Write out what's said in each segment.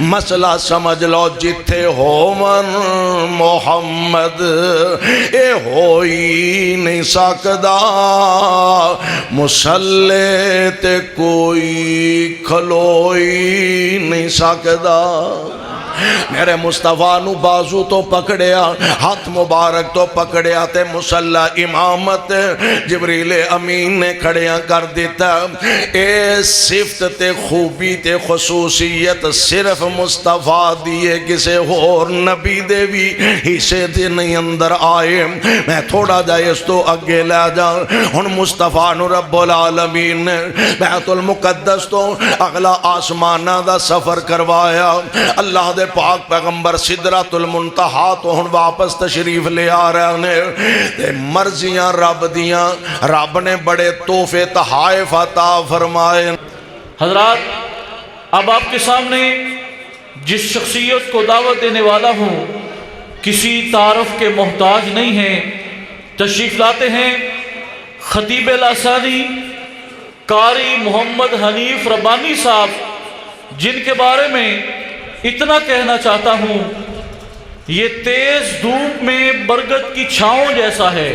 مسئلہ سمجھ لو جتھے ہومن محمد اے ہوئی نہیں سکدا مسلے تے کوئی کھلوئی نہیں سکدا میرے مصطفیٰ نو بازو تو پکڑیا ہاتھ مبارک تو پکڑیا تے مسلح امامت جبریل امین نے کھڑیاں کر دیتا اے صفت تے خوبی تے خصوصیت صرف مصطفیٰ دیئے کسے اور نبی دے بھی حصے دے نہیں اندر آئے میں تھوڑا جائے اس تو اگے لے جا ان مصطفیٰ نو رب العالمین نے بیت المقدس تو اگلا آسمانہ دا سفر کروایا اللہ دے پاک پیغمبر سدرۃ المنتہا تو ہن واپس تشریف لے آ رہے ہیں تے مرضیاں رب دیاں رب نے بڑے تحفے تحائف عطا فرمائے حضرات اب آپ کے سامنے جس شخصیت کو دعوت دینے والا ہوں کسی تعارف کے محتاج نہیں ہیں تشریف لاتے ہیں خطیب لاسانی قاری محمد حنیف ربانی صاحب جن کے بارے میں اتنا کہنا چاہتا ہوں یہ تیز دھوپ میں برگد کی چھاؤں جیسا ہے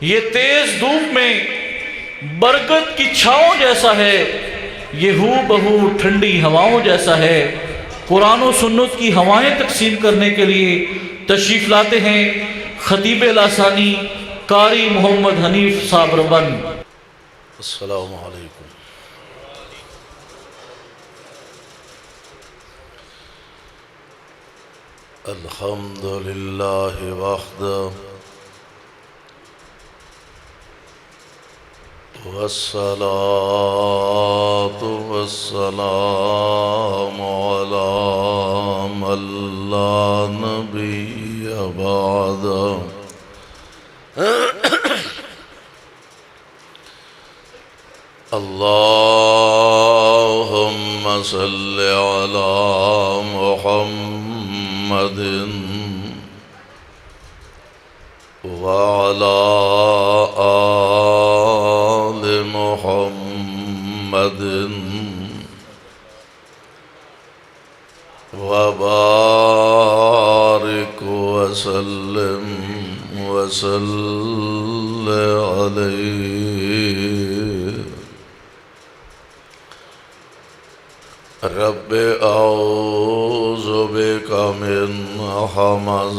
یہ تیز دھوپ میں برگد کی چھاؤں جیسا ہے یہ ہو بہو ٹھنڈی ہواؤں جیسا ہے قرآن و سنت کی ہوائیں تقسیم کرنے کے لیے تشریف لاتے ہیں خطیب لاسانی قاری محمد حنیف صاحب ربانی السلام علیکم الحمد للہ وحدہ والصلاة والسلام على من لا نبي بعده اللهم صل على محمد وعلى آل محمد وبارك وسلم وصل عليه رب اعوذ بک من همزات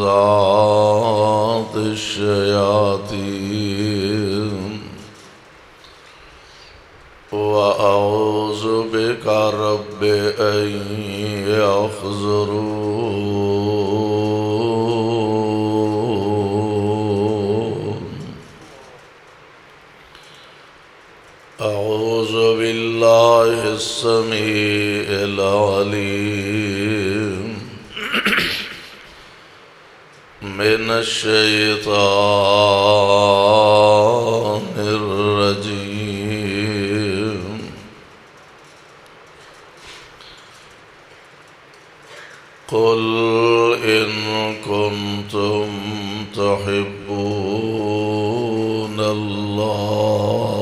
الشیاطین واعوذ بک رب ان یحضرون اعوذ باللہ السمیع العلیم من الشیطان الرجیم قل ان کنتم تحبون اللہ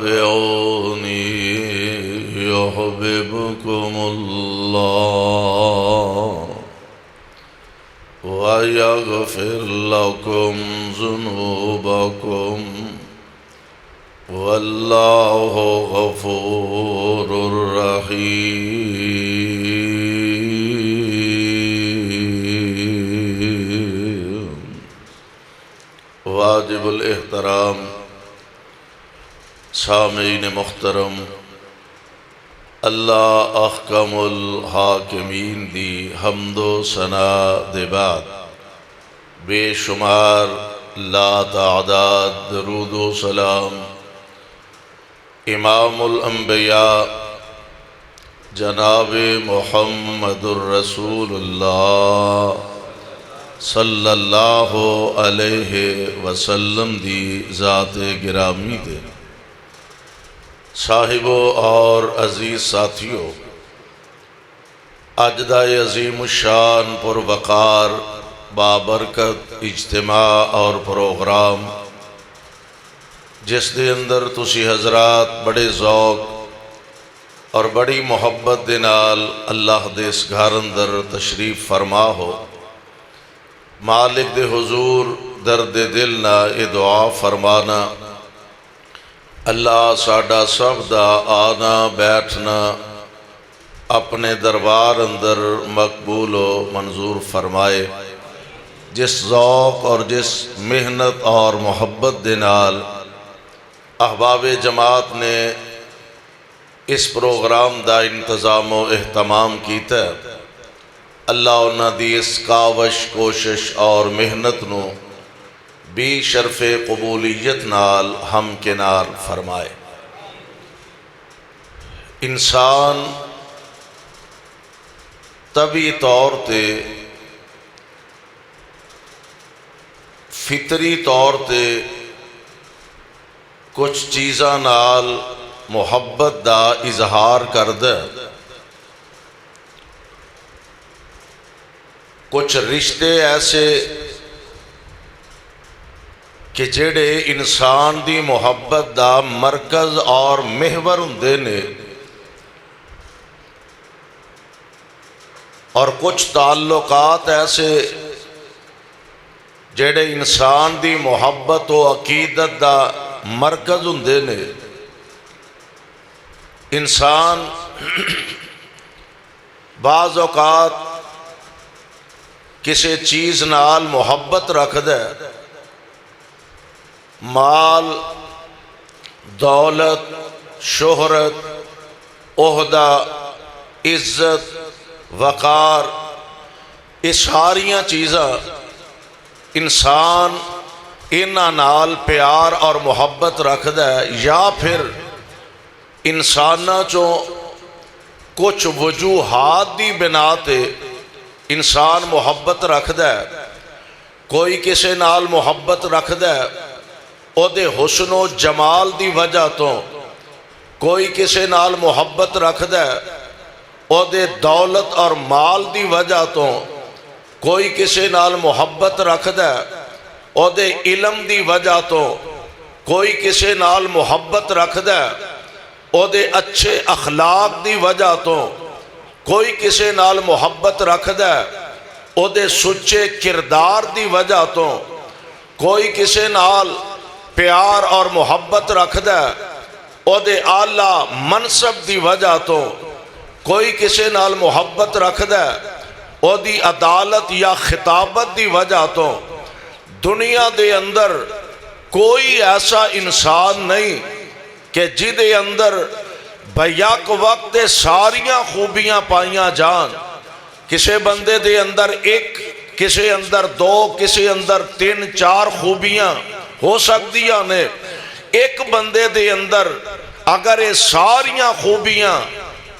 فاتبعوني يحببكم الله ويغفر لكم ذنوبكم والله غفور رحيم واجب الاحترام سامعین محترم اللہ احکم الحاکمین دی حمد و ثنا دے بعد بے شمار لا تعداد درود و سلام امام الانبیاء جناب محمد الرسول اللہ صلی اللہ علیہ وسلم دی ذات گرامی دے صاحبوں اور عزیز ساتھیوں اج دا عظیم الشان پر وقار بابرکت اجتماع اور پروگرام جس دے اندر تسی حضرات بڑے ذوق اور بڑی محبت دے نال اللہ دے اس گھر اندر تشریف فرما ہو، مالک دے حضور درد دل نہ اے دعا فرمانا، اللہ ساڈا سب دا آنا بیٹھنا اپنے دربار اندر مقبول و منظور فرمائے۔ جس ذوق اور جس محنت اور محبت دے نال احباب جماعت نے اس پروگرام دا انتظام و اہتمام کیتا ہے، اللہ انہاں دی اس کاوش کوشش اور محنت نو بھی شرف قبولیت نال ہم کنار فرمائے۔ انسان طبی طور تے فطری طور تے کچھ چیزاں نال محبت دا اظہار کردہ، کچھ رشتے ایسے کہ جڑے انسان دی محبت دا مرکز اور محور ہوندے نے، اور کچھ تعلقات ایسے جڑے انسان دی محبت و عقیدت دا مرکز ہوندے نے۔ انسان بعض اوقات کسی چیز نال محبت رکھدا ہے، مال، دولت، شہرت، عہدہ، عزت، وقار، یہ ساریاں چیزاں انسان انہاں نال پیار اور محبت رکھدا ہے، یا پھر انساناں چوں کچھ وجوہات دی بنا تے انسان محبت رکھدا ہے۔ کوئی کسی نال محبت رکھدا ہے او دے حسن و جمال دی وجہ تو، کوئی کسی نال محبت رکھدا ہے او دے دولت اور مال دی وجہ تو، کوئی کسی نال محبت رکھدا ہے او دے علم دی وجہ تو، کوئی کسی نال محبت رکھدا ہے او دے اچھے اخلاق دی وجہ تو، کوئی کسی نال محبت رکھدا ہے او دے سچے کردار دی وجہ تو، کوئی کسی نال پیار اور محبت رکھدا ہے او دے اعلیٰ منصب دی وجہ تو، کوئی کسی نال محبت رکھدا ہے او دی عدالت یا خطابت دی وجہ تو۔ دنیا دے اندر کوئی ایسا انسان نہیں کہ جدے اندر بیک وقت ساریاں خوبیاں پائیاں جان۔ کسی بندے دے اندر ایک، کسی اندر دو، کسی اندر تین چار خوبیاں ہو سکتیاں نے۔ ایک بندے دے اندر اگر یہ ساریاں خوبیاں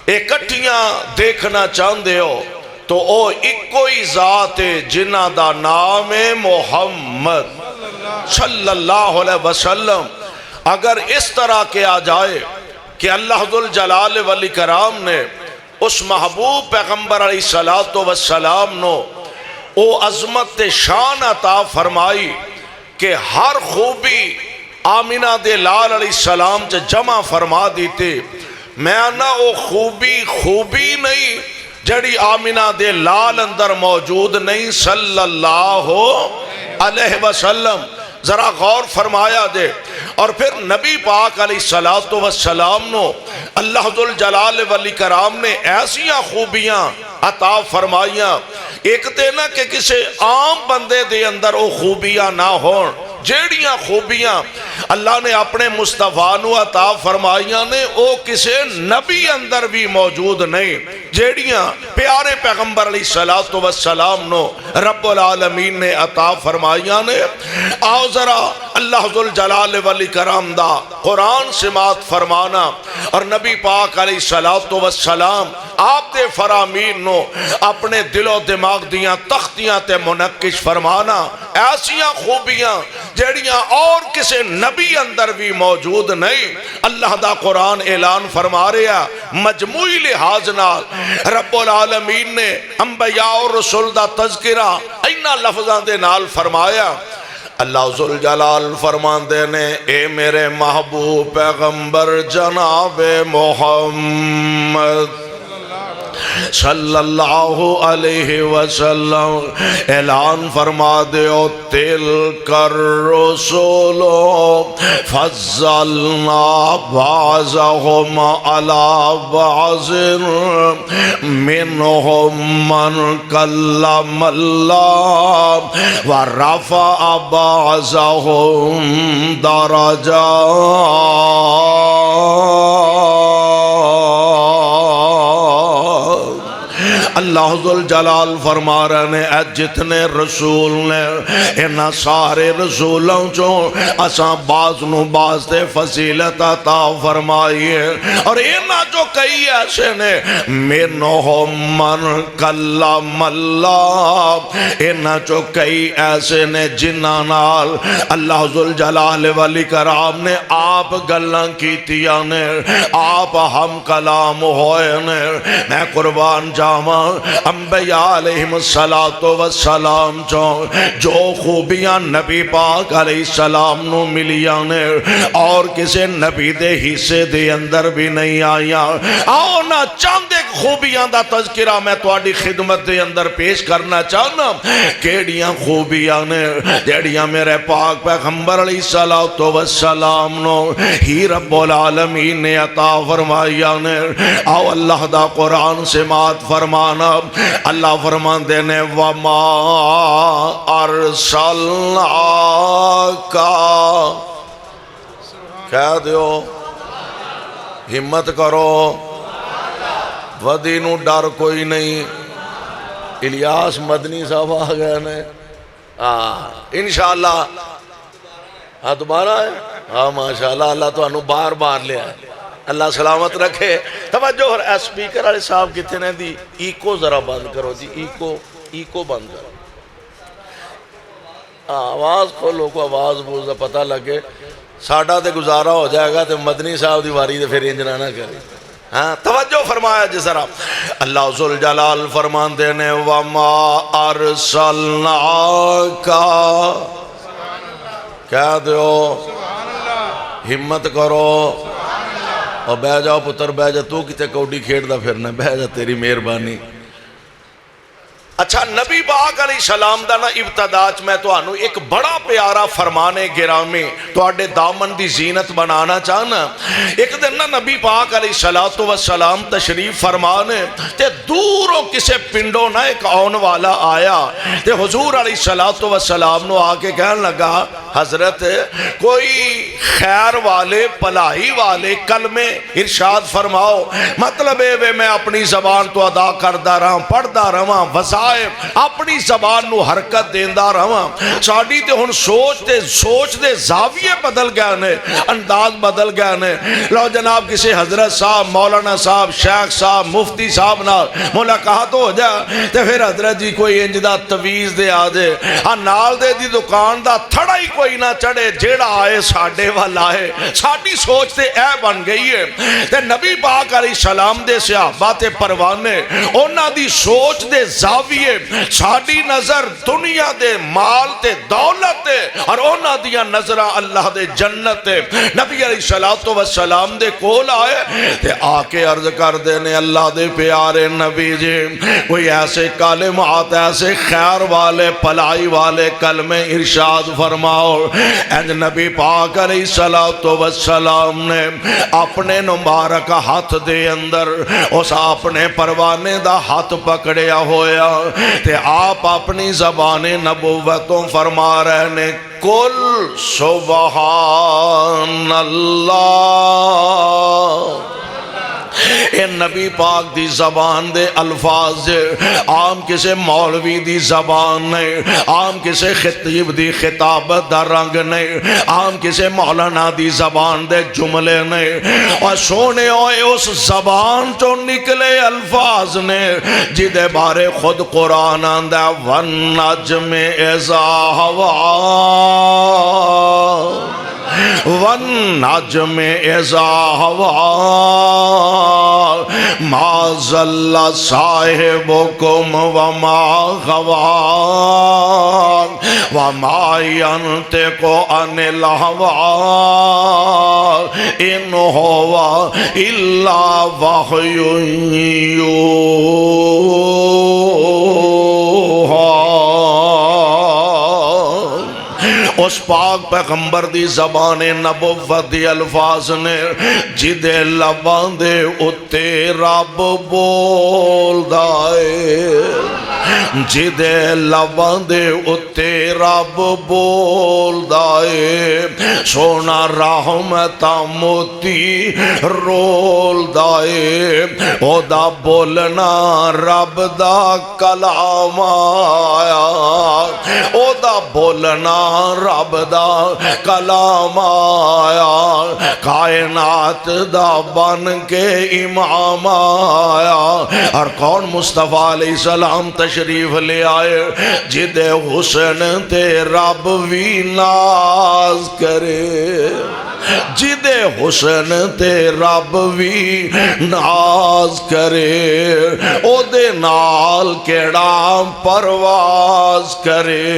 اکٹھیاں دیکھنا چاہندے ہو تو او ایک کوئی ذات ہے جنہ دا نام ہے محمد صلی اللہ علیہ وسلم۔ اگر اس طرح کیا جائے کہ اللہ ذوالجلال والاکرام نے اس محبوب پیغمبر علیہ السلام نو او عظمت شان عطا فرمائی کہ ہر خوبی آمینہ دے لال علیہ السلام سے جمع فرما دیتے، میں نہ او خوبی نہیں جڑی آمینہ دے لال اندر موجود نہیں صلی اللہ علیہ وسلم۔ ذرا غور فرمایا دے۔ اور پھر نبی پاک علیہ السلام نو اللہ ذوالجلال والاکرام نے ایسیاں خوبیاں عطا فرمائیاں، ایک تے نہ کہ کسی عام بندے دے اندر وہ خوبیاں نہ ہون، جیڑیاں خوبیاں اللہ نے اپنے مصطفیٰ نو عطا فرمائیاں نے وہ کسی نبی اندر بھی موجود نہیں، جیڑیاں پیارے پیغمبر علیہ السلام نو رب العالمین نے عطا فرمائیاں نے۔ آؤ ذرا اللہ ذوالجلال والاکرام دا قرآن سماعت فرمانا اور نبی پاک علیہ السلام آپ دے فرامین نو اپنے دل و دماغ دیاں تختیاں تے منقش فرمانا۔ ایسیاں خوبیاں جیڑیاں اور کسی نبی اندر بھی موجود نہیں۔ اللہ دا قرآن اعلان فرما رہا مجموعی لحاظ نال رب العالمین نے انبیاء اور رسول دا تذکرہ اینا لفظاں دے نال فرمایا۔ اللہ ذوالجلال فرماندے نے اے میرے محبوب پیغمبر جناب محمد صلی اللہ علیہ وسلم اعلان فرما دیو تلک الرسول فضلنا بعضهم على بعض منهم من کلم اللہ ورفع بعضهم درجات۔ اللہ ذوالجلال فرما رہے ہیں اے جتنے رسول نے انہاں سارے رسولوں چوں اساں بعض نو بعض تے فضیلت عطا فرمائی ہے، اور انہاں جو کئی ایسے نے منہم من کلم اللہ، انہاں جو کئی ایسے نے جنہاں نال اللہ ذوالجلال والاکرام نے آپ گلاں کیتیاں نے، آپ ہم کلام ہوئے نے۔ میں قربان جاواں انبیاء علیہ السلام جو خوبیاں نبی پاک علیہ السلام نو ملیاں نے اور کسے نبی دے حصے دے اندر بھی نہیں آیا۔ آؤ نا چاند ایک خوبیاں دا تذکرہ میں تواڈی خدمت دے اندر پیش کرنا چاہنا۔ کیڑیاں خوبیاں نے جیڑیاں میرے پاک پیغمبر علیہ السلام نو ہی رب العالمین نے عطا فرمائیاں نے۔ آؤ اللہ دا قرآن سے مات فرمانا۔ اللہ فرمان دینے وَمَا أَرْسَلْنَاكَ، کہہ دیو ہمت کرو، ودی نو ڈر کوئی نہیں۔ الیاس مدنی صاحب آ گئے نے، انشاءاللہ دوبارہ ہے، ہاں ماشاءاللہ، اللہ تو انہوں بار بار لے آئے، اللہ سلامت رکھے۔ توجہ، اور اسپیکر والے صاحب کتنے دی ایکو ذرا بند کرو جی، ایکو بند کرو، آواز کھولو کو آواز بولتا پتہ لگے، ساڑھا تے گزارا ہو جائے گا تے مدنی صاحب دی واری تے پھر انجنہ نہ کرے۔ ہاں توجہ فرمایا جس طرح اللہ ذوالجلال فرمان دینے وَمَا أَرْسَلْنَاكَ، کہہ دیو ہمت کرو، اور بہ جاؤ پتر بہ جا، تو کتے کوڈی کھیڑ دا پھرنا، بہ جا تیری مہربانی۔ اچھا نبی پاک علیہ السلام دا نا ابتداء میں تو آنو ایک بڑا پیارا فرمانے گرامی تو آڈے دامن دی زینت بنانا چاہنا۔ ایک دن نا نبی پاک علیہ السلام تشریف فرمانے تے دوروں کسے پنڈوں نا ایک آن والا آیا تے حضور علیہ السلام نو آکے کہنے لگا حضرت کوئی خیر والے پلائی والے کلمے ارشاد فرماؤ، مطلب ہے میں اپنی زبان تو ادا کردہ رہا پڑھدہ رہا وظائف اپنی زبان نو حرکت دیندہ رہا، ساڑی تے ہن سوچ دے زاویے بدل گئے نے، انداز بدل گئے نے۔ لو جناب کسی حضرت صاحب مولانا صاحب شیخ صاحب مفتی صاحب نہ ملاقات ہو جا تے پھر حضرت جی کوئی انجدہ تویز دے آجے، ہاں نال دے دی دکان دا تھڑا ہی کوئی نہ چڑھے، جیڑا آئے ساڑھے والا ہے، ساڑھی سوچ تے اے بن گئی ہے۔ تے نبی پاک علیہ السلام دے صحابہ تے پروانے اونا دی سوچ دے زاویے ساڑھی نظر دنیا دے مال تے دولت تے اور اونا دیا نظرہ اللہ دے جنت تے۔ نبی علیہ السلام دے کول آئے تے آکے عرض کر دینے اللہ دے پیارے نبی جی کوئی ایسے کلمات ایسے خیر والے پلائی والے کلمے ارشاد فرماؤ۔ اینج نبی پاک علیہ السلام نے اپنے مبارک ہاتھ دے اندر اس اپنے پروانے دا ہاتھ پکڑیا ہویا تے آپ اپنی زبان نبوتوں فرما رہے نے کل سبحان اللہ۔ اے نبی پاک دی زبان دے الفاظ عام کسے مولوی دی زبان نہیں، عام کسے خطیب دی خطابت دا رنگ نہیں، عام کسے مولانا دی زبان دے جملے نہیں، اور سونے ہوئے اس زبان تو نکلے الفاظ نے جدے بارے خود قرآن آندہ وَالنَّجْمِ إِذَا هَوَىٰ والنجم اذا ہوا ما ضل صاحبکم وما غوا وما ينطق عن الهوى ان هو الا وحی یوحی۔ اس پاک پیغمبر دی زبان نبوت دی الفاظ نے جدے لباں دے اتے رب بول دائے، جدے لباں دے اتے رب بول دائے، سونا رحمتہ موتی رول دائے، او دا بولنا رب دا کلام آیا، او دا بولنا رب دا کلام آیا، کائنات دا بن کے امام آیا۔ اور کون مصطفیٰ علیہ السلام تشریف لے آئے جدے حسن تے رب وی ناز کرے، جدے حسن تے رب وی ناز کرے، او دے نال کیڑا پرواز کرے،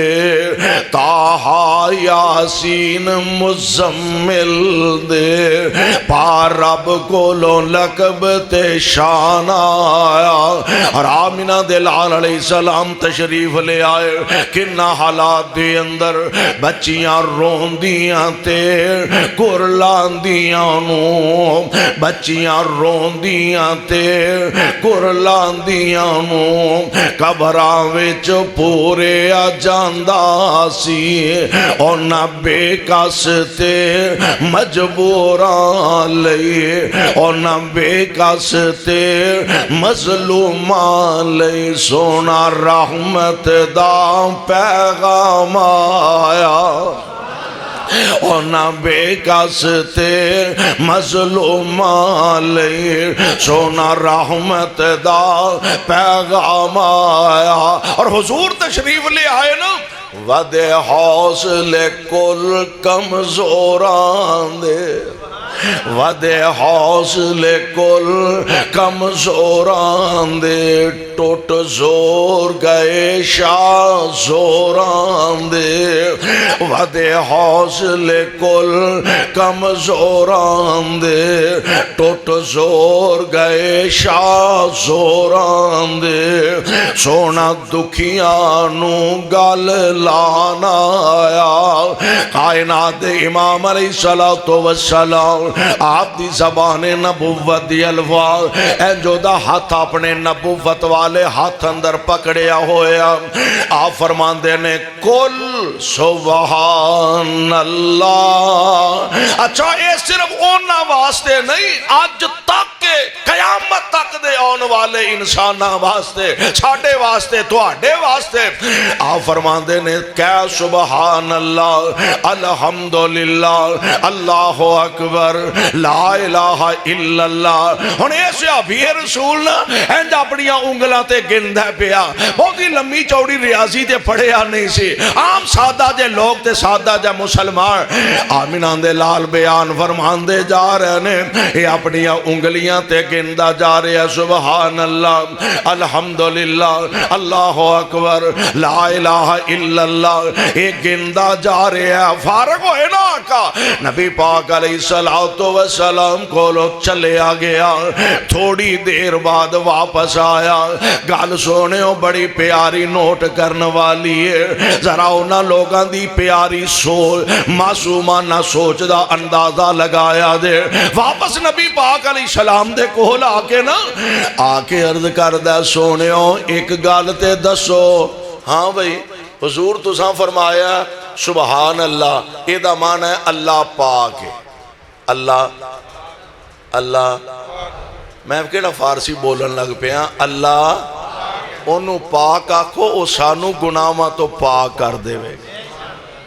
تاہا یاسین مزمل دے پا رب کولوں لقب تے شان آیا۔ اور آمینہ دلال علیہ السلام تشریف لے آئے، کنہ حالات دے اندر بچیاں رون دیاں تے قرلان دیاں نو، بچیاں رون دیاں تے قرلان دیاں نو، قبراں وچ پورے آ جاندا سی، اور نہ بے کس تے مجبوراں لئی، اور نہ بے کس تے مظلوماں لئی، سونا رحمت دا پیغام آیا، اور نہ بے کس تے مظلوماں لئی، سونا رحمت دا پیغام آیا۔ اور حضور تشریف لے آئے نا، ودے حوصلے کل کمزوران دے، ودے حوصلے کل کمزوران دے، ٹوٹ زور گئے شاہ زوران دے، ودے حوصلے کل کمزوران دے، ٹوٹ زور گئے شاہ زوران دے، سونا دکھیاں نو گل لانا آیا۔ کائنات امام علیہ السلام آپ دی زبان نبوت دی الفاظ اے جو دا ہاتھ اپنے نبوت والے ہاتھ اندر پکڑیا ہویا، آپ فرمان دینے کل سبحان اللہ۔ اچھا اے صرف اونا واسطے نہیں، آج تک کے قیامت تک دے آن والے انسانہ واسطے، چھاٹے واسطے، توڑے واسطے آپ فرمان دینے کیا سبحان اللہ، الحمدللہ، اللہ اکبر، لا الہ الا اللہ۔ ہن ایسے ابھی رسول نا اینج اپنیاں انگلاں تے گندہ پیا، بہت ہی لمبی چوڑی ریاضی تے پڑھیا نہیں سی، عام سادہ جے لوگ تے سادہ جے مسلمان آمینہ دے لال بیان فرمان دے جا رہے نے، یہ اپنیاں انگلیاں تے گندہ جا رہے ہیں، سبحان اللہ، الحمدللہ، اللہ اکبر، لا الہ الا اللہ، یہ گندہ جا رہے ہیں۔ فارغ ہوئے نا آقا نبی پاک علیہ السلام کو لو چلے آگیا، تھوڑی دیر بعد واپس آیا، گال سونے ہو بڑی پیاری نوٹ کرنے والی ہے، ذرا انہاں لوگاں دی پیاری سوچ معصومانہ سوچ دا اندازہ لگایا دے، واپس نبی پاک علیہ السلام دے کول آکے نا، آکے عرض کردہ سونے ہو ایک گالتے دسو، ہاں بھئی حضور تساں فرمایا سبحان اللہ، یہ دا معنی ہے اللہ پاک ہے، اللہ اللہ میں کہڑا فارسی بولن لگ پیا، اللہ انہوں پاک آکھو او سانو گناہاں تو پاک کر دے وے۔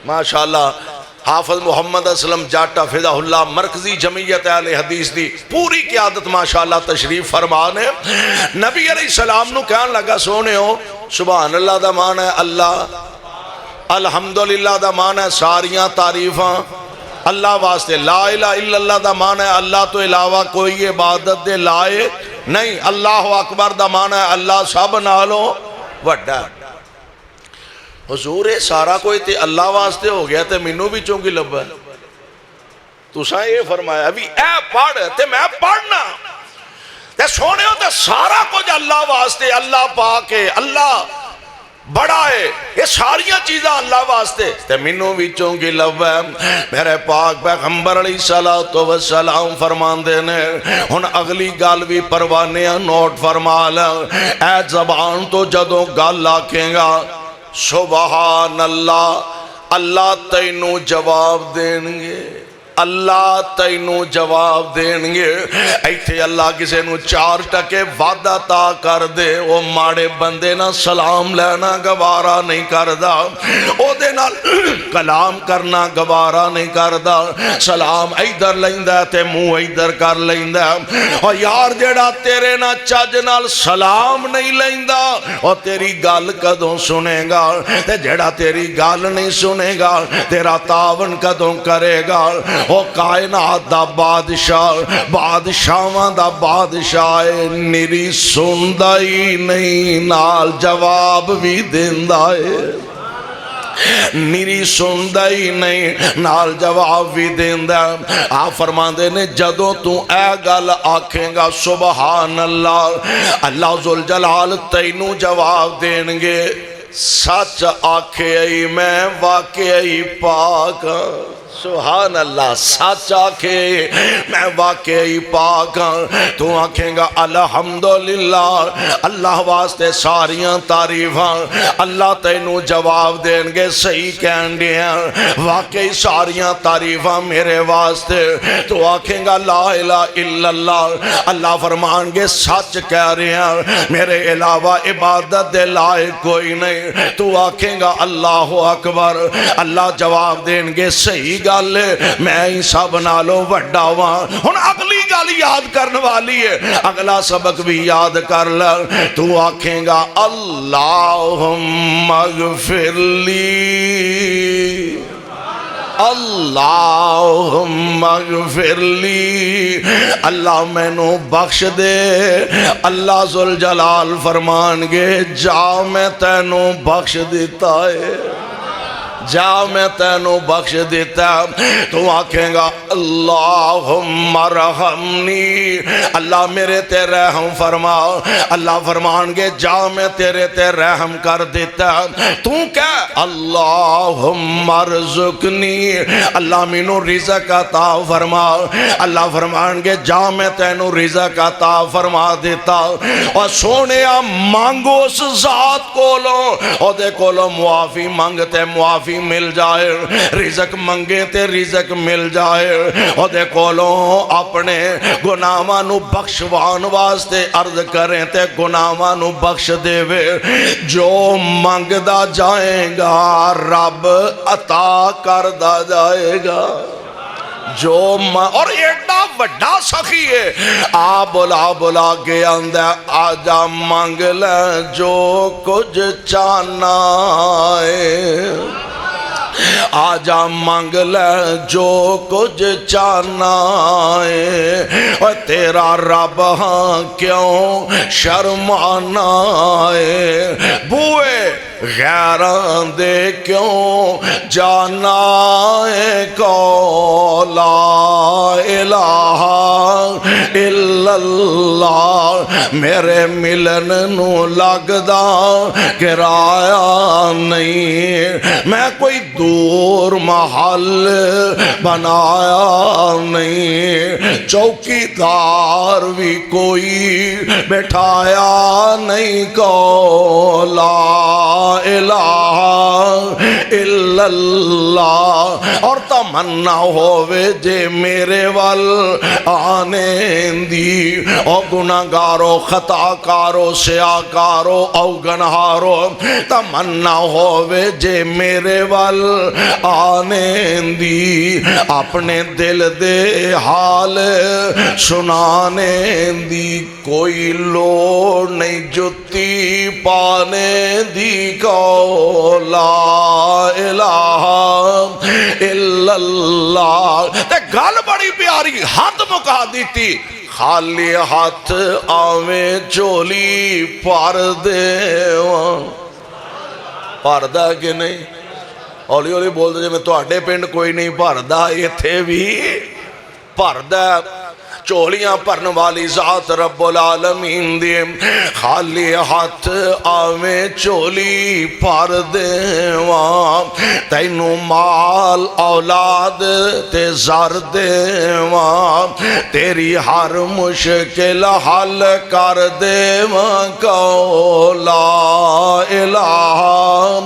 ماشاءاللہ حافظ محمد اسلم جاٹا فضہ اللہ مرکزی جمعیت اہل حدیث دی پوری قیادت ماشاءاللہ تشریف فرمانے، نبی علیہ السلام نو کہنے لگا سونے ہو سبحان اللہ دا معنی ہے اللہ، الحمدللہ دا معنی ہے ساریاں تعریفاں اللہ واسطے. لا الہ الا اللہ دا معنی ہے اللہ تو علاوہ کوئی عبادت دے لائے نہیں. اللہ اکبر دا معنی ہے اللہ سب نالوں وڈا. حضور سارا کوئی تے اللہ واسطے ہو گیا تے مینوں بھی چونگی لبا. تساں یہ فرمایا ابھی اے پڑھ تے میں پڑھنا تے سونے ہو تے سارا کچھ اللہ واسطے. اللہ پاک ہے, اللہ بڑا ہے, یہ ساریاں چیزاں اللہ واسطے تے مینوں وچوں کی لو ہے. میرے پاک پیغمبر علیہ الصلوۃ والسلام فرماندے نے ہن اگلی گل بھی پروانیاں نوٹ فرما لے. اے زبان تو جدوں گل آکھیں گا سبحان اللہ, اللہ تینوں جواب دیں گے, اللہ تینوں جواب دیں گے. ایتھے اللہ کسے نو 4 ٹکے وعدہ تا کر دے وہ ماڑے بندے نہ سلام لینا گوارا نہیں کردا, او دے نال کلام کرنا گوارا نہیں کردا. سلام ادھر لیندا تے منہ ادھر کر لیندا. او یار جیڑا تیرے نہ چج نال سلام نہیں لیندا او تیری گل کدوں سنے گا, تے جیڑا تیری گل نہیں سنے گا تیرا تعاون کدوں کرے گا. او کائنات دا بادشاہ, بادشاہاں دا بادشاہ نری سندا ہی نہیں نال جواب بھی دیندا ہے. میری سندا ہی نہیں نال جواب بھی دیندا. آپ فرماندے نے جدوں تو اے گل آکھیں گا سبحان اللہ, اللہ ذوالجلال تینوں جواب دیں گے سچ آکھے ای میں واقعی پاک. سبحان اللہ, سچ آکھے میں واقعی پاک. تو آکھیں گا الحمدللہ, اللہ واسطے ساریاں تعریفاں. اللہ تینوں جواب دیں گے صحیح کہن دیا واقعی ساریاں تعریفاں میرے واسطے. تو آکھیں گا لا الہ الا اللہ, اللہ فرمان گے سچ کہہ رہے ہیں میرے علاوہ عبادت دے لائق کوئی نہیں. تو آکھیں گا اللہ اکبر, اللہ جواب دیں گے صحیح گل میں ہی سب نالوں وڈا ہاں. ہن اگلی گل یاد کرنے والی ہے, اگلا سبق بھی یاد کر لے. تو آکھیں گا اللہم اغفر لی, اللہم اغفر لی, اللہ میں نو بخش دے. اللہ ذوالجلال فرمان گے جا میں تینوں بخش دیتا ہے, جا میں تینوں بخش دیتا. تو آکھیں گا اللہم ارحمنی, اللہ میرے تے رحم فرما. اللہ فرمان گے جا میں تیرے تے رحم کر دیتا. تو کہہ اللہم ارزقنی, اللہ مینوں رزق عطا فرما. اللہ فرمان گے جا میں تینوں رزق عطا فرما دیتا. اور سونیا مانگو اس ذات کولوں, او دے کولوں معافی مانگتے معافی مل جائے, رزق منگے تے رزق مل جائے. او دے کولوں اپنے گناہاں نو بخشوان واسطے عرض کریں تے گناہاں نو بخش دے وے. جو منگدا جائے گا رب عطا کردا جائے گا. جو اور ایڈا وڈا سخی ہے, آ بلا بلا کے آندہ آجا مانگ لے جو کچھ چاہنا ہے, آجا مانگ لے جو کچھ چاہنا ہے. اور تیرا رب ہاں کیوں شرمانا ہے, بوئے غیران دے کیوں جانا ہے. کو لا الہ الا اللہ, میرے ملن نو لگدا کرایہ نہیں. میں کوئی دور محل بنایا نہیں, چوکی دار بھی کوئی بٹھایا نہیں. کو لا الہ الا اللہ, اور تمنا ہووے جے میرے وال آنے دی. او گناہگارو خطاکارو سیاکارو او گنہارو, تمنا ہووے جے میرے وال آنے دی. اپنے دل دے حال سنانے دی, کوئی لوڑ نہیں جو جتی پانے دی کو لا الہ الا اللہ تے گل بڑی پیاری حد مکا دیتی خالی ہاتھ آویں چولی پار دیواں پاردہ کہ نہیں ہولی ہولی بول دے جے میں تو آڈے پینڈ کوئی نہیں پاردہ ایتھے بھی پاردہ چولیاں پرن والی ذات رب العالمین دی خالی ہاتھ آویں چولی پار دیواں تینو مال اولاد تے زر دیواں تیری ہر مشکل حل کر دیواں کو لا الہ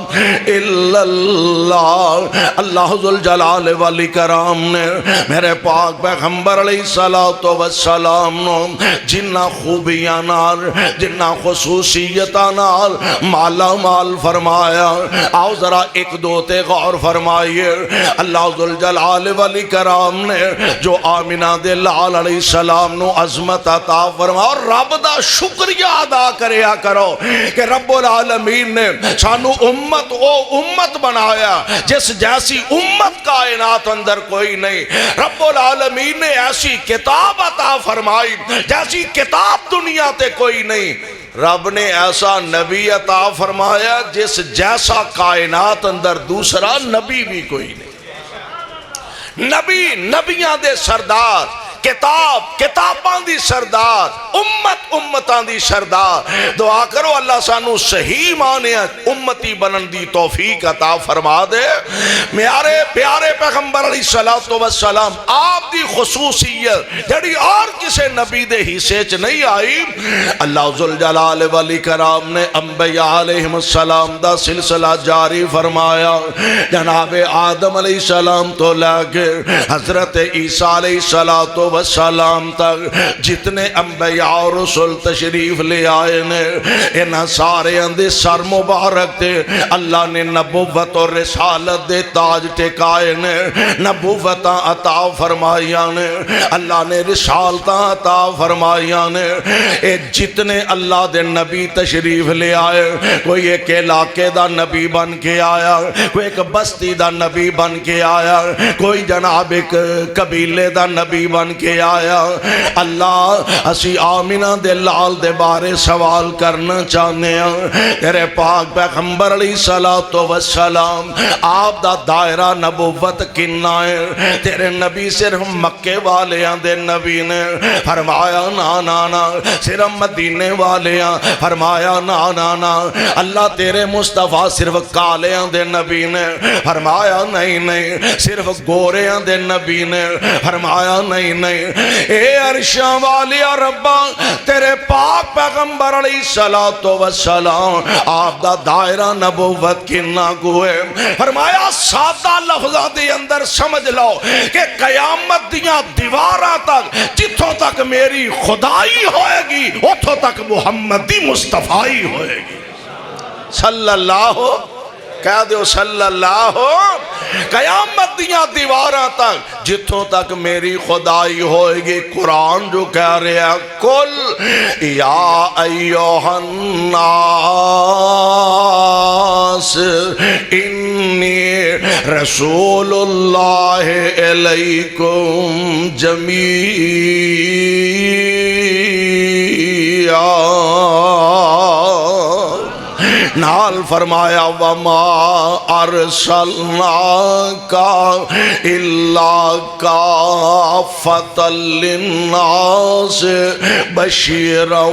الا اللہ اللہ ذوالجلال والاکرام نے میرے پاک پیغمبر علیہ الصلوۃ والسلام نو جنہ خوبیاں نال جنہ خصوصیتاں نال مالا مال فرمایا آؤ ذرا ایک دو تے غور فرمائیے اللہ ذوالجلال والاکرام نے جو آمنہ دے لال علیہ السلام نو عظمت عطا فرما اور رب دا شکریہ ادا کریا کرو کہ رب العالمین نے سانو امت بنایا جس جیسی امت کائنات اندر کوئی نہیں رب العالمین نے ایسی کتاب عطا فرمائی جیسی کتاب دنیا تے کوئی نہیں رب نے ایسا نبی عطا فرمایا جس جیسا کائنات اندر دوسرا نبی بھی کوئی نہیں نبی نبیاں دے سردار کتاب کتاباں دی سردار امت امتاں دی سردار دعا کرو اللہ سانو صحیح معنی امتی بنن دی توفیق عطا فرما دے میارے پیارے پیغمبر علیہ الصلوۃ والسلام آپ دی خصوصیت جڑی اور کسے نبی دے حصے چ نہیں آئی اللہ ذوالجلال والاکرام نے انبیاء علیہم السلام دا سلسلہ جاری فرمایا جناب آدم علیہ السلام تو لے کے حضرت عیسیٰ علیہ السلام والسلام تک جتنے انبیاء اور رسول تشریف لے آئے نے انہاں سارے اندے سر مبارک تے اللہ نے نبوت اور رسالت دے تاج ٹکائے نے نبوتاں عطا فرمائیاں نے اللہ نے رسالتاں عطا فرمائیاں نے اے جتنے اللہ دے نبی تشریف لے آئے کوئی ایک علاقے دا نبی بن کے آیا کوئی ایک بستی دا نبی بن کے آیا کوئی جناب ایک قبیلے دا نبی بن کے آیا اللہ اسی آمنہ دے لال دے بارے سوال کرنا چاہنے ہیں تیرے پاک پیغمبر علیہ الصلوۃ والسلام آپ دا دائرہ نبوت کننا ہے تیرے نبی صرف مکے والیاں دے نبی نے فرمایا نا نا نا صرف مدینے والیاں فرمایا نا نا نا اللہ تیرے مصطفیٰ صرف کالیاں دے نبی نے فرمایا نہیں نہیں صرف گوریاں دے نبی نے فرمایا نہیں نہیں اے عرشاں والیا ربا تیرے پاک پیغمبر علیہ الصلوۃ والسلام آپ دا دائرہ نبوت کنا کوئے فرمایا سادہ لفظہ دے اندر سمجھ لو کہ قیامت دیاں دیواراں تک جتھوں تک میری خدائی ہوئے گی اتھوں تک محمدی مصطفی ہوئے گی صلی اللہ کہہ دیو صلی اللہ قیامت دیاں دیواراں تک جتھوں تک میری خدائی ہوئے گی قرآن جو کہہ رہے ہیں کل یا ایوہ الناس انی رسول اللہ علیکم جمیعا نال فرمایا وما ارسلناک الا کافۃ للناس بشیرا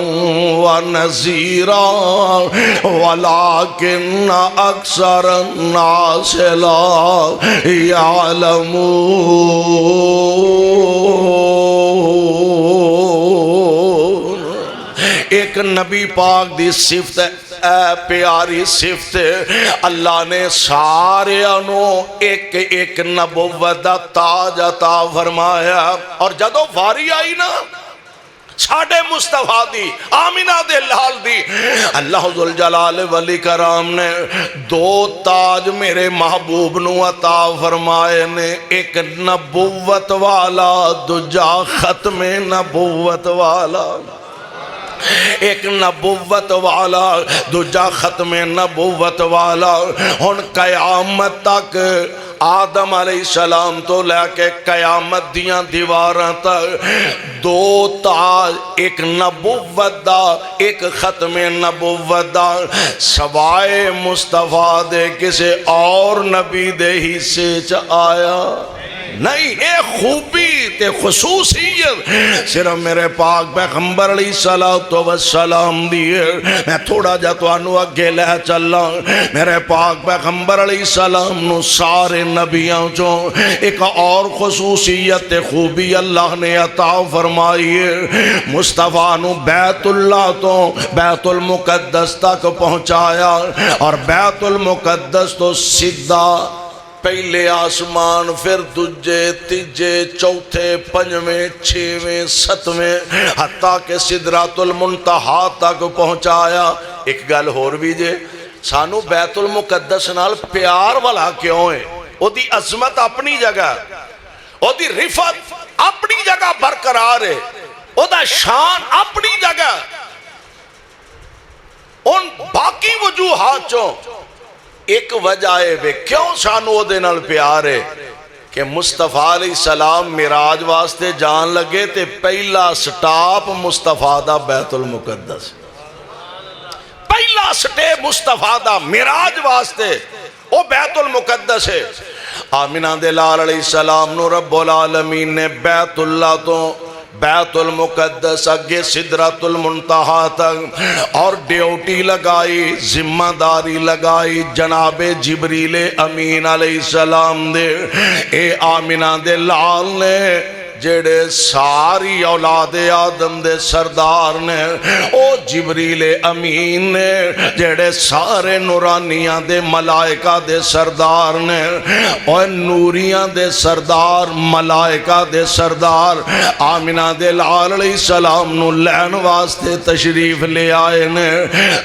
ونذیرا ولکن اکثر الناس لا یعلمون ایک نبی پاک دی صفت پیاری صفت اللہ نے سارے انو ایک ایک نبوت دا تاج عطا فرمایا اور جدو واری آئی نا ساڑھے مصطفیٰ دی آمنہ دے لال دی اللہ ذوالجلال والاکرام نے دو تاج میرے محبوب نو عطا فرمائے نے ایک نبوت والا دوجا ختم نبوت والا ایک نبوت والا دوجا ختم نبوت والا ہن قیامت تک آدم علیہ السلام تو لے کے قیامت دیاں دیواراں تک دو تاج ایک نبوت دا ایک ختم نبوت دا سوائے مصطفیٰ دے کسے اور نبی دے حصے چ آیا نہیں اے خوبی تے خصوصیت صرف میرے پاک پیغمبر علیہ السلام دیئے میں تھوڑا جا تو انو اگے لے چلا میرے پاک پیغمبر علیہ السلام نو سارے نبیاں جو ایک اور خصوصیت تے خوبی اللہ نے عطا فرمائیے مصطفیٰ نو بیت اللہ تو بیت المقدس تک پہنچایا اور بیت المقدس تو سیدھا پہلے آسمان پھر دجے تیجے چوتھے پنجویں چھویں ستویں حتیٰ کہ سدرات المنتہا تک پہنچایا ایک گل ہور بھی جے سانو بیت المقدس نال پیار والا کیوں ہے او دی عظمت اپنی جگہ او دی رفت اپنی جگہ برقرار ہے او دا شان اپنی جگہ ان باقی وجوہات چوں ایک وجہ ہے بے کیوں سانو دے نال پیار ہے کہ مصطفیٰ علیہ السلام معراج واسطے جان لگے تے پہلا سٹاپ مصطفیٰ دا بیت المقدس پہلا سٹاپ مصطفیٰ دا معراج واسطے وہ بیت المقدس ہے آمینہ دے لال علیہ السلام نو رب العالمین نے بیت اللہ تو بیت المقدس اگے سدرات المنتہا تک اور ڈیوٹی لگائی ذمہ داری لگائی جناب جبریل امین علیہ السلام دے اے آمینہ دے لال نے جڑے ساری اولاد آدم دے سردار نے او جبریل امین نے جڑے سارے نورانیاں دے ملائکہ دے سردار نے او نوریاں دے سردار ملائکہ دے سردار آمینہ دے لال علیہ السلام نو لین واسطے تشریف لے آئے نے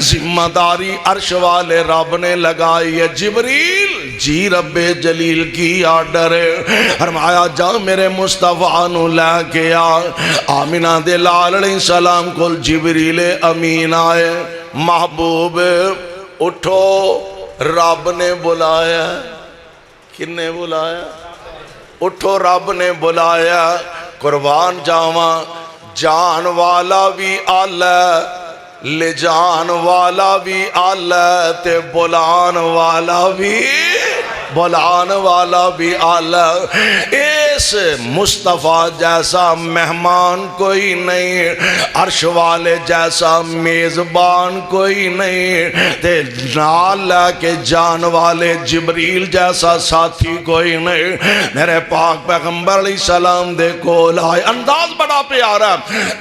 ذمہ داری عرش والے رب نے لگائی ہے جبریل جی رب جلیل کی آرڈر ہے فرمایا جا میرے مصطفیٰ نو لے کے آمینہ دے لال علیہ السلام کو جبریل امین آئے محبوب اٹھو رب نے بلایا کن نے بلایا اٹھو رب نے بلایا قربان جاواں جان والا بھی آلہ لے جان والا بھی آلہ تے بلان والا بھی آلہ اس مصطفیٰ جیسا مہمان کوئی نہیں عرش والے جیسا میزبان کوئی نہیں تے نال کے جان والے جبریل جیسا ساتھی کوئی نہیں میرے پاک پیغمبر علیہ السلام دے کول آئے انداز بڑا پیارا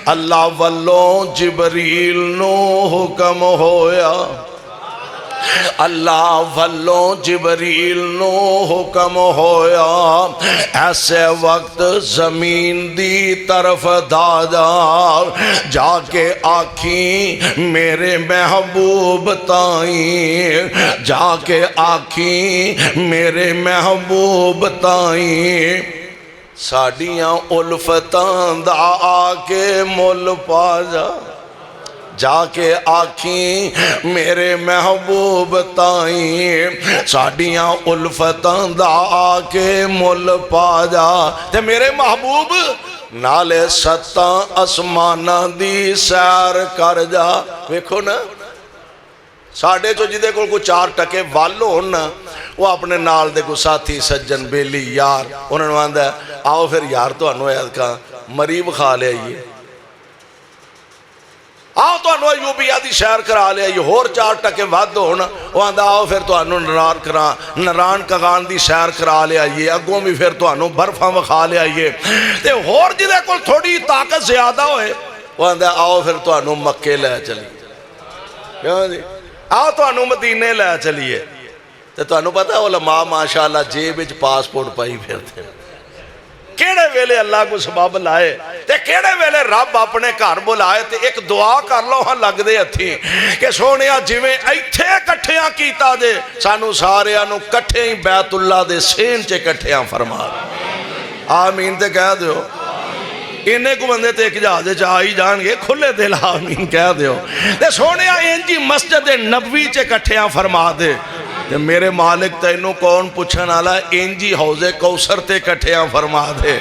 اللہ والوں جبریل نو حکم ہویا اللہ والوں جبریل نو حکم ہویا ایسے وقت زمین دی طرف دادا جا کے آکھیں میرے محبوب تائیں جا کے آکھیں میرے محبوب تائیں ساڑیاں الفتان دا آکے مل پا جا کے آکھیں میرے محبوب تائیں ساڑیاں الفتان دا آکے مل پا جا تے میرے محبوب نالے ستاں اسمانہ دی سیر کر جا ویکھو نا ساڑھے تو جدے کو چار ٹکے والو ہونا وہ اپنے نال دے کو ساتھی سجن بیلی یار انہوں نے آندہ آؤ پھر یار تو انہوں ایاد کا مریب کھا لے آئیے آؤ تو انہوں ایوبی آدھی شہر کرا لے آئیے ہور چار ٹکے وعد ہونا وہ آندہ آؤ پھر تو انہوں نران کغان دی شہر کرا لے آئیے اگوں بھی پھر تو انہوں برفاں وکھا لے آئیے تے ہور جدے کو تھوڑی طاقت زیادہ ہوئے وہ آندہ آؤ پھر تو انہوں مکے لے چلیے آؤ تو انہوں مدینے لے چلیے تو انہوں پتہ ہے علماء ماشاءاللہ جیب وچ پاسپورٹ پائی پھرتے کیڑے ویلے اللہ کو سبب لائے تے کیڑے ویلے رب اپنے گھر بلائے تے ایک دعا کر لو ہاں لگ دے ہتھی کہ سونیا جویں ایتھے کٹھیاں کیتا دے سانو ساریاں نو کٹھے ہی بیت اللہ دے سین چے کٹھیاں فرما آمین تے کہہ دیو انہیں کو بندے تے ایک جہاز چاہی جان گے کھلے دل آمین کہہ دیو تے سونے انجی مسجد نبوی چے کٹھیاں فرما دے تے میرے مالک تینوں کون پوچھن آلا انجی حوض کوثر تے کٹھیاں فرما دے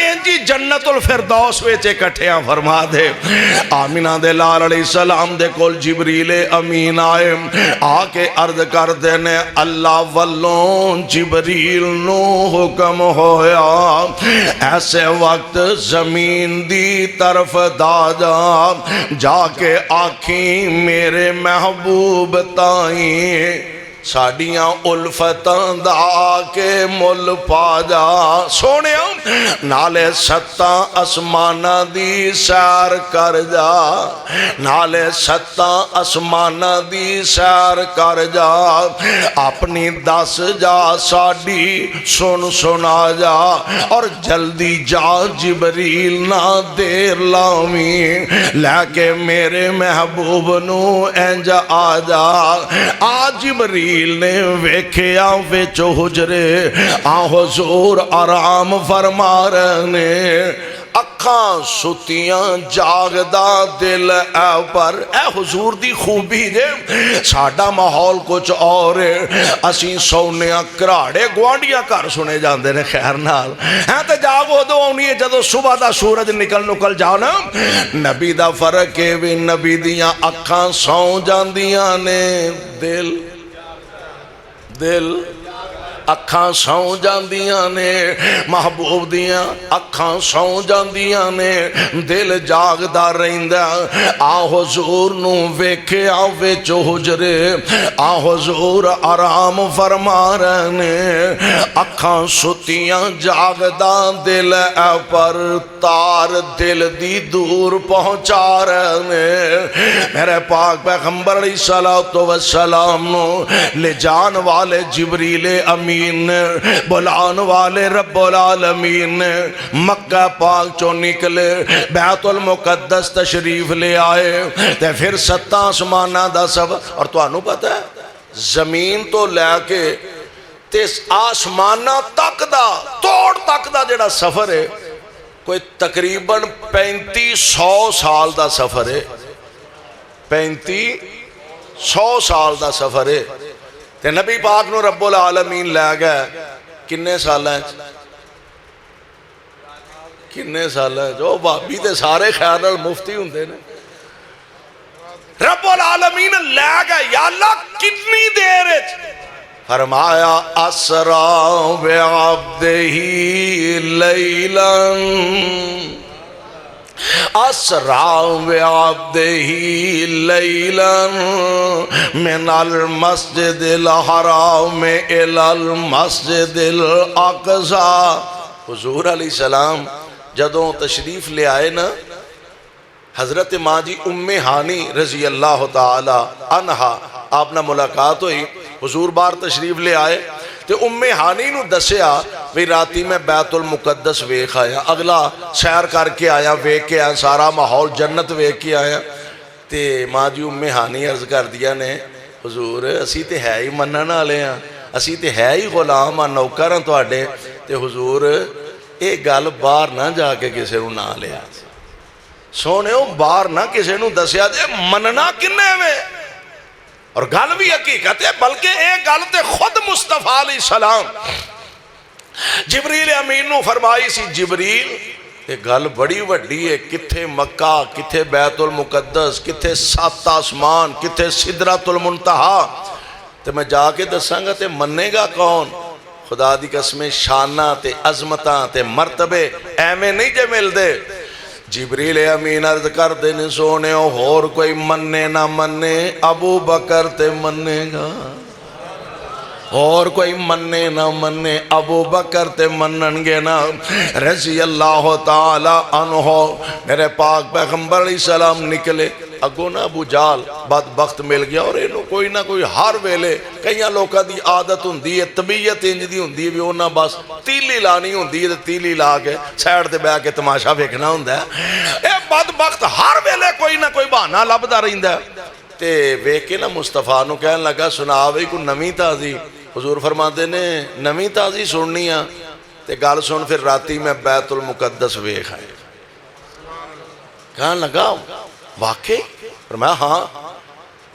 انجی جنت الفردوس ویچے کٹھیاں فرما دے آمینہ دے لال علیہ السلام دے کول جبریل امین آئے آکے عرض کر دینے اللہ والوں جبریل نو حکم ہویا ایسے وقت زمین دی طرف دادا جا کے آنکھیں میرے محبوب تائیں ساڑیاں الفتاں دا کے مل پا جا سونے نالے ستاں اسمانہ دی سیر کر جا نالے ستاں اسمانہ دی سیر کر جا اپنی دس جا ساڑی سنا جا اور جلدی جا جبریل نہ دیر لامی لے کے میرے محبوب نو انج آ جا آ جبریل نے ویکھیا وچو حجرے آ حضور آرام فرما رہنے اکھاں ستیاں جاگدا دل اے پر اے حضور دی خوبی دے ساڑا ماحول کچھ اور اسی سونیاں کراڑے گوانڈیاں کر سنے جاندے نے خیر نال ہاں تے جاگو دو آنی ہے جدو صبح دا سورج نکل جانا نبی دا فرق ہے وی نبی دیاں اکھاں سو جاندیاں نے دل اکھاں سو جاندیاں نے محبوب دیاں اکھاں سو جاندیاں نے دل جاگدا رہندا آ حضور نو ویکھیا وچ حجرے آ حضور آرام فرما رہنے اکھاں ستیاں جاگدا دل اے پر تار دل دی دور پہنچا رہنے میرے پاک پیغمبر علیہ الصلوۃ والسلام نو لے جان والے جبریل امین بلان والے رب العالمین مکہ پاک چو نکلے بیت المقدس تشریف لے آئے تے پھر ستاں آسمانہ دا سب اور تو آنو پتہ ہے زمین تو لے کے تیس آسمانہ تک دا توڑ تک دا جڑا سفر ہے کوئی تقریباً 3500 سال دا سفر ہے 3500 سال دا سفر ہے تے نبی پاک نو رب العالمین لے گئے کنے سال ہیں کنے سال ہیں جو بابی تے سارے خیال مفتی ہوندے نے رب العالمین لے گئے یا اللہ کتنی دیر ہے فرمایا اسرا بعبدہ لیلاً اسرا بعبدہ لیلاً من المسجد الحرام الى المسجد الاقصی حضور علیہ السلام جدوں تشریف لے آئے نا حضرت ماں جی ام ہانی رضی اللہ تعالی عنہا آپ نے ملاقات ہوئی حضور بار تشریف لے آئے تے ام ہانی نو دسیا وی راتی میں بیت المقدس ویکھ آیا اگلا سیر کر کے آیا ویکھ کے آیا سارا ماحول جنت ویکھ کے آیا تے ماں جی ام ہانی عرض کر دیا نے حضور اسی تے ہے ہی منن والے ہیں اسی تے ہے ہی غلام ہاں نوکر ہاں تواڈے تے حضور اے گل باہر نہ جا کے کسے نو نہ لیا سونے باہر نہ کسے نو دسیا جے مننا کنے میں اور گل بھی حقیقت ہے بلکہ ایک گل تے خود مصطفیٰ علیہ السلام جبریل امین نو فرمائی سی جبریل ایک گل بڑی وڈی ہے کتھے مکہ کتھے بیت المقدس کتھے سات آسمان کتھے سدرۃ المنتہا تے میں جا کے دساں گا تے مننے گا کون خدا دی قسمیں شانہ تے عظمتاں تے مرتبے ایمیں نہیں جے مل دے جبریل امین عرض کر دینے سونے اور کوئی مننے نہ مننے ابو بکر تے مننے گا اور کوئی مننے نہ مننے ابو بکر تے منن گے نا رضی اللہ تعالی عنہ میرے پاک پیغمبر علیہ السلام نکلے اگو نا ابو جال بدبخت مل گیا اور انہوں کوئی نہ کوئی ہر ویلے کئیاں لوکاں دی عادت ہوندی ہے طبیعت انج دی ہوندی ہے بھی انہاں بس تیلی لانی ہوندی ہے تیلی لا کے سائیڈ تے بیٹھ کے تماشا ویکھنا ہوندا ہے اے بدبخت ہر ویلے کوئی نہ کوئی بہانہ لبدا رہندا ہے تے ویکھ کے نا مصطفیٰ نو کہن لگا سنا وی کوئی نویں تازی حضور فرماتے نے نویں تازی سننی تے گل سن پھر راتی میں بیت المقدس ویکھ آیا. کہنے لگا واقعی؟ فرمایا ہاں.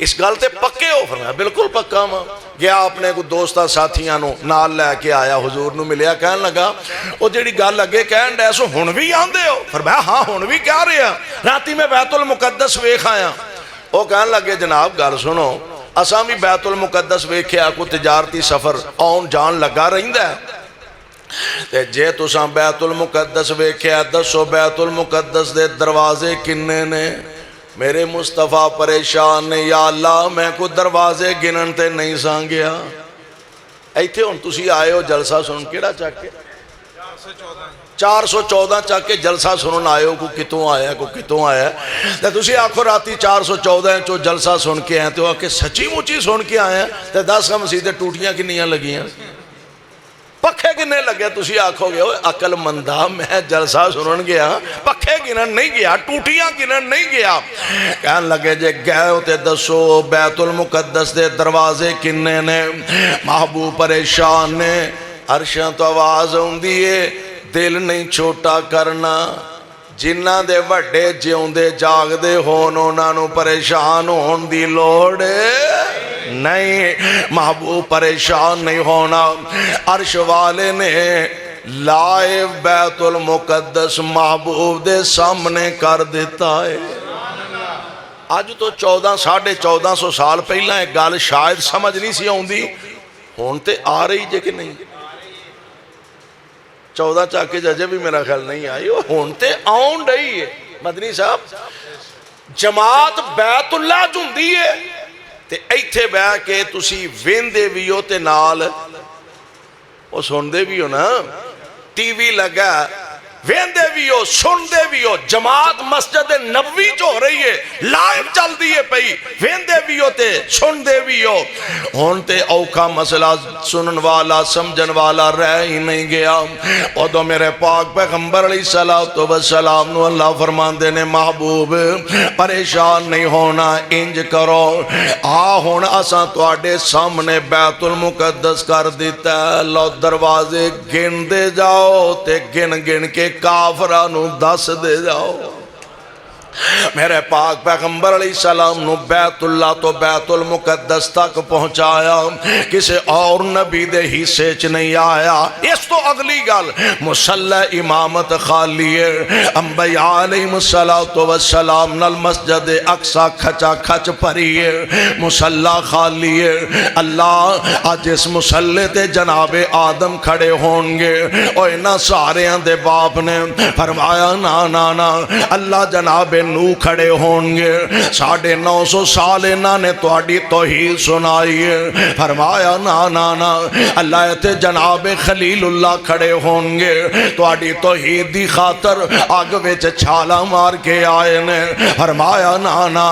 اس گل تے پکے ہو؟ فرمایا بالکل پکا ماں. گیا اپنے کو دوستہ ساتھیاں نو نال لے کے آیا, حضور نو ملیا. کہنے لگا وہ جیڑی گل لگے کہن ڈے سو ہن بھی آندے ہو؟ فرمایا ہاں ہن بھی کہہ رہے ہیں, راتی میں بیت المقدس ویکھ آیا. وہ کہنے لگے جناب گل سنو, اساں بھی بیت المقدس ویکھیا, کو تجارتی سفر آن جان لگا رہندا ہے. تے جے تساں بیت المقدس ویکھیا دسو بیت المقدس دے دروازے کنے نے؟ میرے مصطفیٰ پریشان نے, یا اللہ میں کو دروازے گنن تے نہیں ساں گیا. ایتھے ہن تسی آئے ہو جلسہ سن, کیڑا چک کے 414 چک کے جلسہ سنن آئے ہو, کو کتوں آیا کو کتوں آیا. تے تسی آکھو راتی 414 چو جلسہ سن کے آئے تے وہ کہ سچی مچی سن کے آئے ہیں. تے 10 مسیدیں ٹوٹیاں کنیاں لگیاں, پکھے گنے لگے. تسی آکھو گے عقل مندہ میں جلسہ سنن گیا, پکھے گنن نہیں گیا, ٹوٹیاں گنن نہیں گیا. کہنے لگے جے گئے ہوتے دسو بیت المقدس دے دروازے کنے نے؟ محبوب پریشان نے, عرشاں تو آواز ہوندی ہے دل نہیں چھوٹا کرنا, جنہ دے وڈے جیون دے جاگ دے ہون انہاں نو پریشان ہون دی لوڑ نہیں. محبوب پریشان نہیں ہونا. عرش والے نے لائے بیت المقدس محبوب دے سامنے کر دیتا ہے. آج تو 1400 سال پہلا ایک گال شاید سمجھ نہیں سی آؤندی, ہون تے آ رہی جے کہ نہیں؟ 14 چاکے ججے بھی میرا خیال نہیں آئی, ہون تے آؤن رہی ہے. مدنی صاحب جماعت بیت اللہ جُندی ہے تے ایتھے بہ کے تسی ویندے بھی ہو تے نال وہ سندے بھی ہو نا. ٹی وی لگا ویندے بھی ہو سندے بھی ہو. جماعت مسجد نبوی جو ہو رہی ہے لائیو چل دیئے پئی, ویندے بھی ہو تے سندے بھی ہو. ہون تے اوکھا مسئلہ سنن والا سمجھن والا رہ ہی نہیں گیا. او دو میرے پاک پیغمبر علیہ السلام نو اللہ فرمان دینے محبوب پریشان نہیں ہونا, انج کرو ہون اساں تواڈے سامنے بیت المقدس کر دیتا ہے, لو دروازے گن دے جاؤ تے گن گن کے کافرانو دس دے جاؤ. میرے پاک پیغمبر علیہ السلام نو بیت اللہ تو بیت المقدس تک پہنچایا, کسے اور نبی دے حصے چ نہیں آیا. اس تو اگلی گل مصلی امامت خالی ہے, انبیاء علیہ السلام نال مسجد اقصی کھچا کھچ پری ہے, مصلی خالی ہے. اللہ آج اس مصلی تے جناب آدم کھڑے ہونگے, اور انہاں ساریاں دے باپ نے فرمایا نا نا نا, اللہ جناب نو کھڑے ہونگے, 950 سال انہاں نے تواڈی توحید سنائی ہے. فرمایا نا نا نا, اللہ تے جناب خلیل اللہ کھڑے ہونگے, تواڈی توحید دی خاطر آگ وچ چھالا مار کے آئے نے. فرمایا نا نا,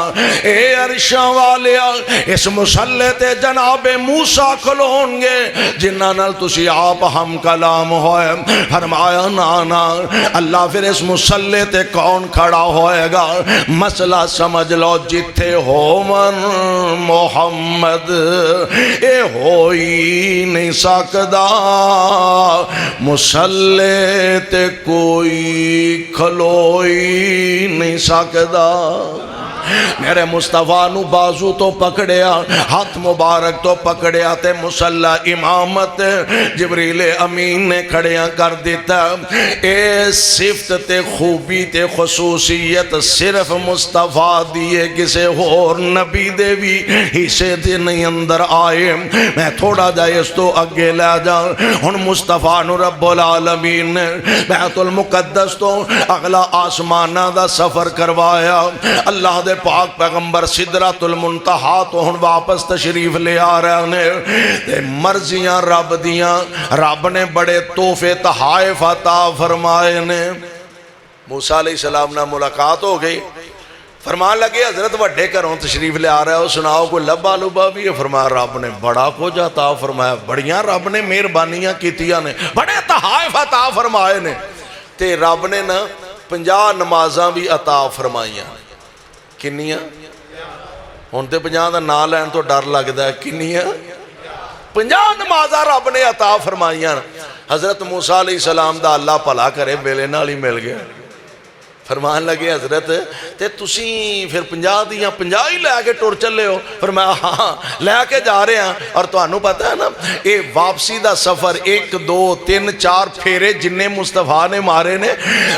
اے عرشاں والیا اس مصلی تے جناب موسیٰ کھل ہونگے جنہاں نال تسی آپ ہم کلام ہوئے. فرمایا نا نا, اللہ پھر اس مصلی تے کون کھڑا ہوئے گا؟ مسئلہ سمجھ لو, جتھے ہو من محمد اے ہوئی نہیں سکدا, مصلی تے کوئی کھلوئی نہیں سکدا. میرے مصطفیٰ نو بازو تو پکڑیا, ہاتھ مبارک تو پکڑیا تے مصلی امامت جبریل امین نے کھڑیاں کر دیتا. اے صفت تے خوبی تے خصوصیت صرف مصطفیٰ دیئے, کسے اور نبی دے بھی حصے دے نہیں اندر آئے. میں تھوڑا جائے اس تو اگے لے جا. ہن مصطفیٰ نو رب العالمین نے بیت المقدس تو اگلا آسمانہ دا سفر کروایا. اللہ دے پاک پیغمبر سدرۃ المنتہا تو ہن واپس تشریف لے آ رہے ہیں تے مرضیاں رب دیاں, رب نے بڑے تحفے تحائف عطا فرمائے نے. موسیٰ علیہ السلام نے ملاقات ہو گئی, فرمان لگے حضرت وڈے گھروں تشریف لے آ رہا ہے, سناؤ کوئی لبا لبا بھی ہے؟ فرمایا رب نے بڑا کچھ عطا فرمایا, بڑیاں رب نے مہربانیاں کیتیاں نے, بڑے تحائف عطا فرمائے نے. تے رب نے نا 50 نمازاں بھی عطا فرمائیاں. کنیاں ہن تے 50 دا نام لین تو ڈر لگدا ہے. کنیاں 50 نمازاں رب نے عطا فرمائیاں. حضرت موسیٰ علیہ السلام دا اللہ بھلا کرے بیلے نال ہی مل گیا فرمان لگے حضرت تے تسی پھر 50 دیاں 50 ہی لے کے ٹر چلے ہو فرمایا ہاں لے کے جا رہے ہیں اور تانوں پتہ ہے نا اے واپسی دا سفر 1 2 3 4 پھیرے جننے مصطفیٰ نے مارے نے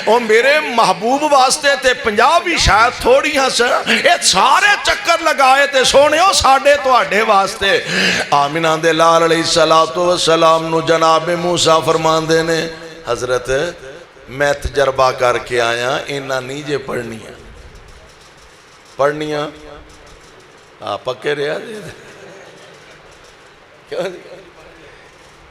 او میرے محبوب واسطے تے 50 بھی شاید تھوڑی ہاں سے اے سارے چکر لگائے تے سونے ہو ساڑھے تواڈے واسطے آمینہ دے لال علیہ السلام نو جناب موسیٰ فرمان دے نے حضرت میں تجربہ کر کے آیا اینا نہیں جے پڑھنیاں پکے رہا کیوں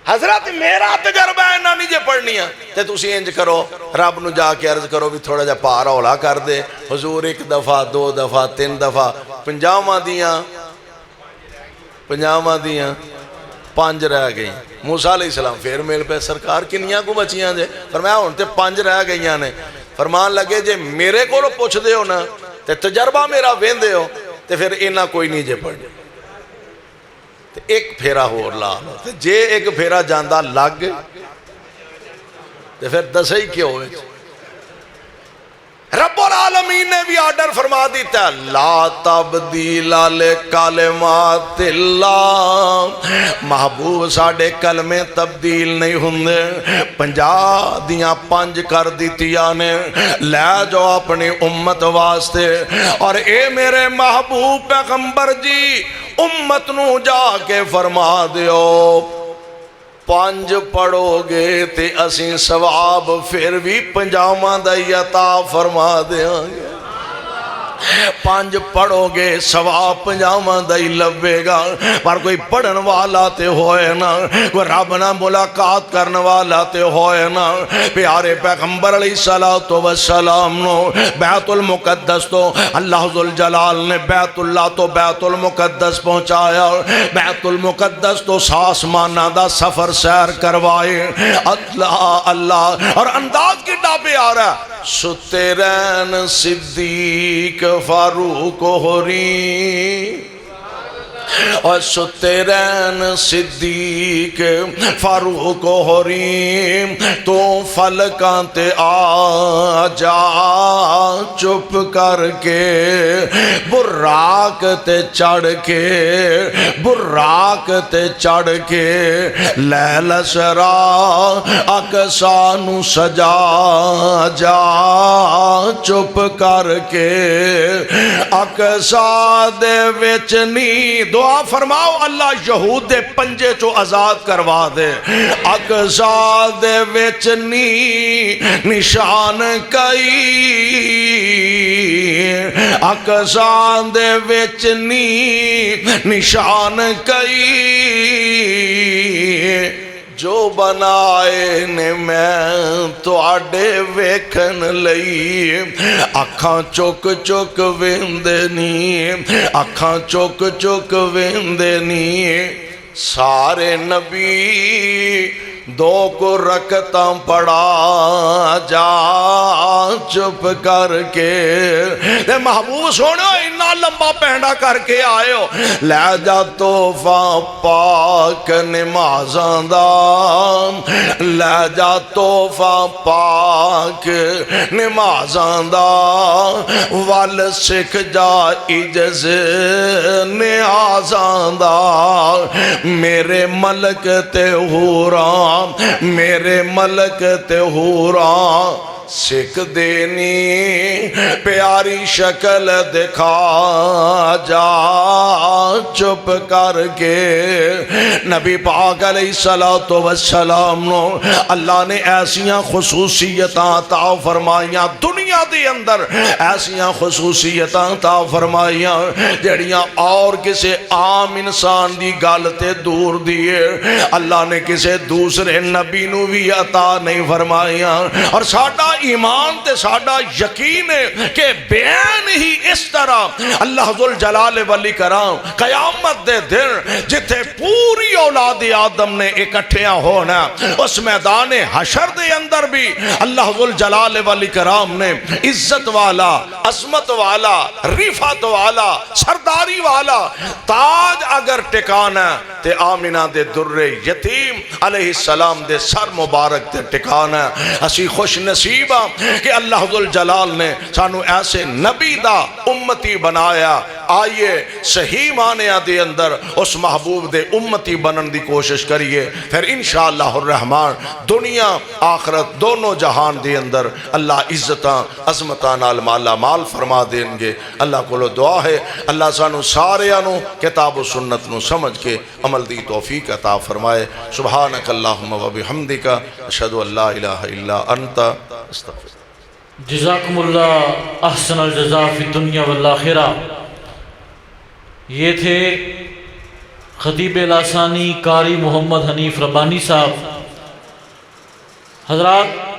حضرت میرا تجربہ اینا نہیں جے پڑھنیاں تے تسی انج کرو رب نو جا کے عرض کرو بھی تھوڑا جا پار اولا کر دے حضور 1 دفعہ 2 دفعہ 3 دفعہ 50 دیاں 5 رہ گئی موسیٰ علیہ السلام پھر میل پہ سرکار کنیاں کو بچیاں جے فرمایا ہونتے 5 رہ گئیاں نے فرمان لگے جے میرے کو پوچھ دے ہو نا تے تجربہ میرا وین دے ہو تے پھر اینا کوئی نہیں جے پڑھ تے 1 پھیرا ہور لا تے جے 1 پھیرا جاندہ لگ تے پھر 10 ہی کیوں ہوئے رب العالمین نے بھی آرڈر فرما دیتا ہے لا تبدیل لکلمات اللہ محبوب ساڑھے کلمے تبدیل نہیں ہوندے 50 دیاں 5 کر دیتیاں نے لے جو اپنی امت واسطے اور اے میرے محبوب پیغمبر جی امت نو جا کے فرما دیو 5 پڑھو گے تے اسیں ثواب پھر بھی 50 دا عطا فرما دیاں گے 5 پڑھو گے ثواب 50 دا ہی لبے گا پر کوئی پڑھن والا تے ہوئے نا کوئی رب نہ ملاقات کرن والا تے ہوئے نا پیارے پیغمبر علیہ السلام نو بیت المقدس تو اللہ ذوالجلال نے بیت اللہ تو بیت المقدس پہنچایا بیت المقدس تو آسمانہ دا سفر سیر کروائے اللہ اور انداز کی ڈابے آ رہا ہے ستے رین صدیق فاروق ہوری اور ستے رین صدیق فاروق ہوری تو فلکاں تے آ جا چپ کر کے براق تے چڑھ کے لیل سرا اقصا نو سجا جا چپ کر کے اقصا دے وچ نی دعا فرماؤ اللہ یہود دے پنجے چو آزاد کروا دے اقصا دے وچ نی نشان کئی اقصا دے وچ نی نشان کئی جو بنائے نے میں تو آڈے ویکھن لئی اکھاں چک چک ویندنی اکھاں چک چک ویندنی سارے نبی 2 کو رکعتاں پڑھا جا چپ کر کے محبوب سونے اتنا لمبا پہنڈا کر کے آئے ہو لے جا تحفہ پاک نمازاں دا لے جا تحفہ پاک نمازاں دا وال سکھ جا عجز نیازاں دا میرے ملک تے حوراں میرے ملک تے حوراں سکھ دینی پیاری شکل دکھا جا چپ کر کے نبی پاک علیہ السلام نو اللہ نے ایسیاں خصوصیتاں عطا فرمائیاں دنیا دے اندر ایسیاں خصوصیتاں عطا فرمائیاں جڑیاں اور کسے عام انسان دی گالتے دور دیئے اللہ نے کسے دوسرے نبی نو بھی عطا نہیں فرمائیاں اور ساڑھا ایمان تے ساڑھا یقین ہے کہ بیان ہی اس طرح اللہ ذوالجلال والاکرام قیامت دے دن جتھے پوری اولاد آدم نے اکٹھیاں ہونا، اس میدان حشر دے اندر بھی اللہ ذوالجلال والاکرام نے عزت والا، عظمت والا، رفعت والا، سرداری والا تاج اگر ٹکانا تے آمینہ دے در یتیم علیہ السلام دے سر مبارک تے ٹکانا۔ اسی خوش نصیب ہاں کہ اللہ ذوالجلال نے سانو ایسے نبی دا امتی بنایا۔ آئیے صحیح معنی دے اندر اس محبوب دے امتی بنن دی کوشش کریے، پھر انشاءاللہ الرحمن دنیا آخرت دونوں جہان دے اندر اللہ عزتاں عظمتاں نال مالا مال فرما دیں گے۔ اللہ کو دعا ہے اللہ سانو سارے آنو کتاب و سنت نو سمجھ کے عمل دی توفیق عطا فرمائے۔ سبحانک اللہم و بحمدک، اشہد ان لا الہ الا انت، استغفر۔ جزاکم اللہ احسن الجزا فی الدنیا والآخرہ۔ یہ تھے خطیب لاسانی قاری محمد حنیف ربانی صاحب۔ حضرات